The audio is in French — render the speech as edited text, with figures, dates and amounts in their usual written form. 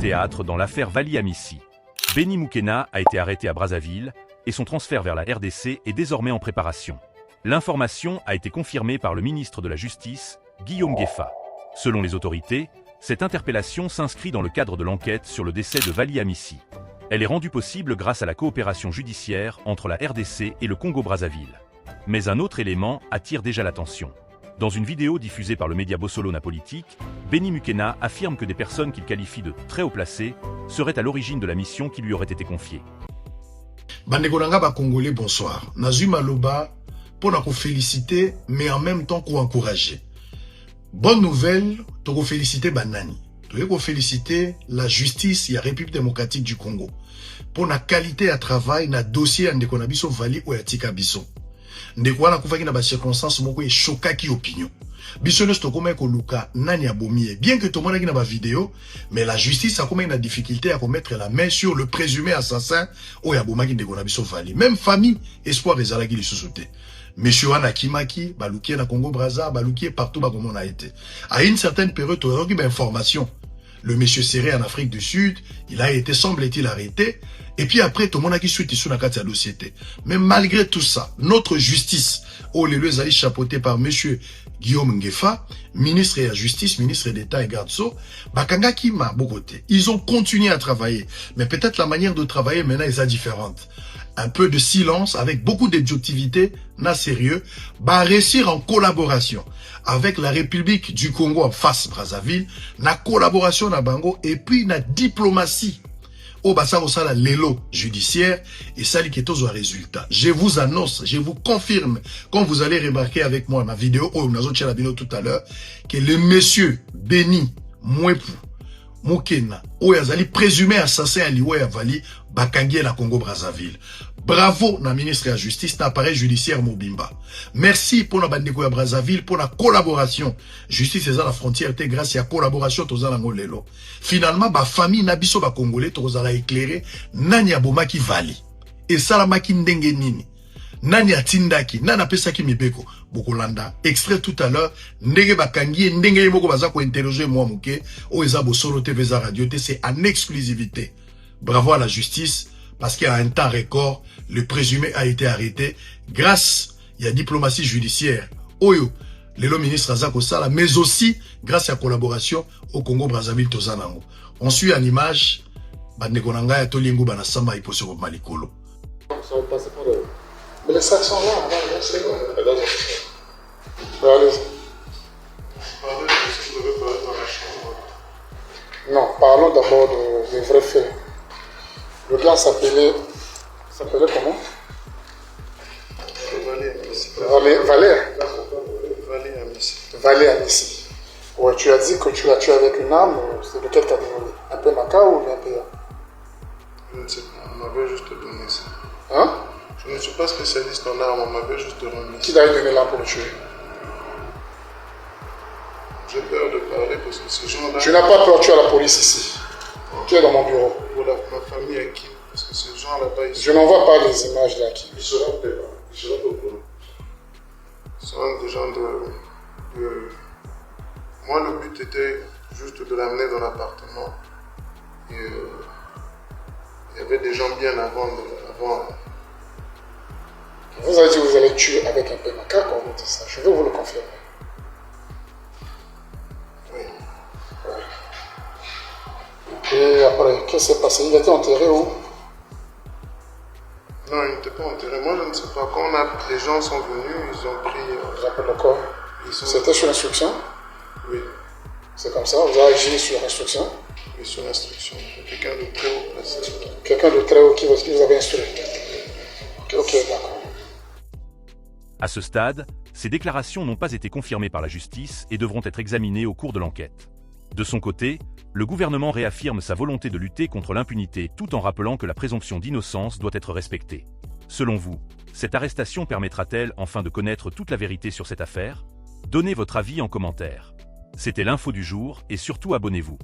théâtre dans l'affaire Vali Amissi. Béni Moukena a été arrêté à Brazzaville et son transfert vers la RDC est désormais en préparation. L'information a été confirmée par le ministre de la Justice, Guillaume Gueffa. Selon les autorités, cette interpellation s'inscrit dans le cadre de l'enquête sur le décès de Vali Amissi. Elle est rendue possible grâce à la coopération judiciaire entre la RDC et le Congo-Brazzaville. Mais un autre élément attire déjà l'attention. Dans une vidéo diffusée par le média Bossolo Napolitique, Béni Moukena affirme que des personnes qu'il qualifie de très haut placées seraient à l'origine de la mission qui lui aurait été confiée. Bandekolanga ba Congolais, bonsoir. Nazui Maloba pour nous féliciter, mais en même temps pour encourager. Bonne nouvelle, tu féliciter Banani. Tu féliciter la justice et la République démocratique du Congo pour la qualité à travail na dossier en Konabiso Vali ou Yatika Biso. Ndeko wana kufaki na ba circonstances moko e chokaki opinion. Biso ne stokoma ko luka nani abomie. Bien que tout le monde ait na vidéo, mais la justice a comme une difficulté à mettre la main sur le présumé assassin ou yabomaki ndeko na biso Vali. Même famille espoir ezalaki li sosauté. Monsieur Wana Kimaki, baluki na Congo Brazza, baluki partout ba comment on a été. À une certaine période, on a eu information. Le monsieur serré en Afrique du Sud, il a été, semble-t-il, arrêté. Et puis après, tout le monde a qui suit sur la carte de la société. Mais malgré tout ça, notre justice, oh, les lieux allaient chapeautés par monsieur Guillaume Nguefa, ministre de la Justice, ministre d'État et garde-sceaux, Bakanga Kima, Bogoté. Ils ont continué à travailler. Mais peut-être la manière de travailler maintenant est différente. Un peu de silence, avec beaucoup d'objectivité, na sérieux, va réussir en collaboration avec la République du Congo en face Brazzaville, na collaboration na bango, et puis na diplomatie. Au basa la l'élo judiciaire, et ça li ketos au résultat. Je vous annonce, je vous confirme, comme vous allez remarquer avec moi ma vidéo, ou nous avons la vidéo tout à l'heure, que le monsieur Béni Mouepou, Moukena, Oyazali, présumé assassin à Liwe Vali, Bakangi na Congo Brazzaville. Bravo na ministre de la Justice, na appareil judiciaire Mobimba. Merci pour la bandeko ya Brazzaville, pour la collaboration. Justice est à la frontière, grâce à la collaboration, toza na ngolelo. Finalement, ba famille na biso ba Congolais, toza la éclairé, nani abomaki Vali. Et salamaki ndenge nini. Nani atindaki, nana pesaki mibeko. Bokolanda, extrait tout à l'heure, ndenge bakangi, ndenge yemoko baza ko interroger moi mouke, o eza Bossolo TV za radio, c'est en exclusivité. Bravo à la justice, parce qu'à un temps record, le présumé a été arrêté grâce à la diplomatie judiciaire. Oyo, le ministre Azako Sala, mais aussi grâce à la collaboration au Congo-Brazzaville Tozanango. On suit en image, Bandekonanga ya Tolingo Banasamba et Posso Malikolo. Ça va passer par le... Mais les sacs sont là, c'est bon. Allez-y. Non, parlons d'abord des vrais faits. Le gars s'appelait comment? Vali Amissi. Ouais, tu as dit que tu l'as tué avec une arme, c'est de quelle catégorie? Un peu maca ou bien PA? Je ne sais pas, on m'avait juste donné ça. Hein? Je ne suis pas spécialiste en armes, on m'avait juste donné ça. Qui t'a donné l'arme pour le tuer? J'ai peur de parler parce que ces gens-là... Tu n'as pas peur, tu es à la police ici. Tu es dans mon bureau. Pour ma famille à qui? Parce que ces gens là-bas, ils Je n'envoie pas les images là qui. Ils seront peut-être là. Ils seront au courant. Ce sont des gens de... Moi, le but était juste de l'amener dans l'appartement. Et il y avait des gens bien avant. Vous avez dit que vous allez tuer avec un peu macaque, on vous dit ça. Je veux vous le confirmer. Oui. Ouais. Et après, qu'est-ce qui s'est passé? Il a été enterré où? Non, il n'était pas enterré. Moi, je ne sais pas. Quand les gens sont venus, ils ont pris... Vous appelez le corps? C'était sur instruction? Oui. C'est comme ça? Vous avez agi sur instruction? Oui, sur instruction. Quelqu'un de très haut placé. Quelqu'un de très haut qui vous avait instruit? Ok, d'accord. À ce stade, ces déclarations n'ont pas été confirmées par la justice et devront être examinées au cours de l'enquête. De son côté, le gouvernement réaffirme sa volonté de lutter contre l'impunité tout en rappelant que la présomption d'innocence doit être respectée. Selon vous, cette arrestation permettra-t-elle enfin de connaître toute la vérité sur cette affaire? Donnez votre avis en commentaire. C'était l'info du jour et surtout abonnez-vous.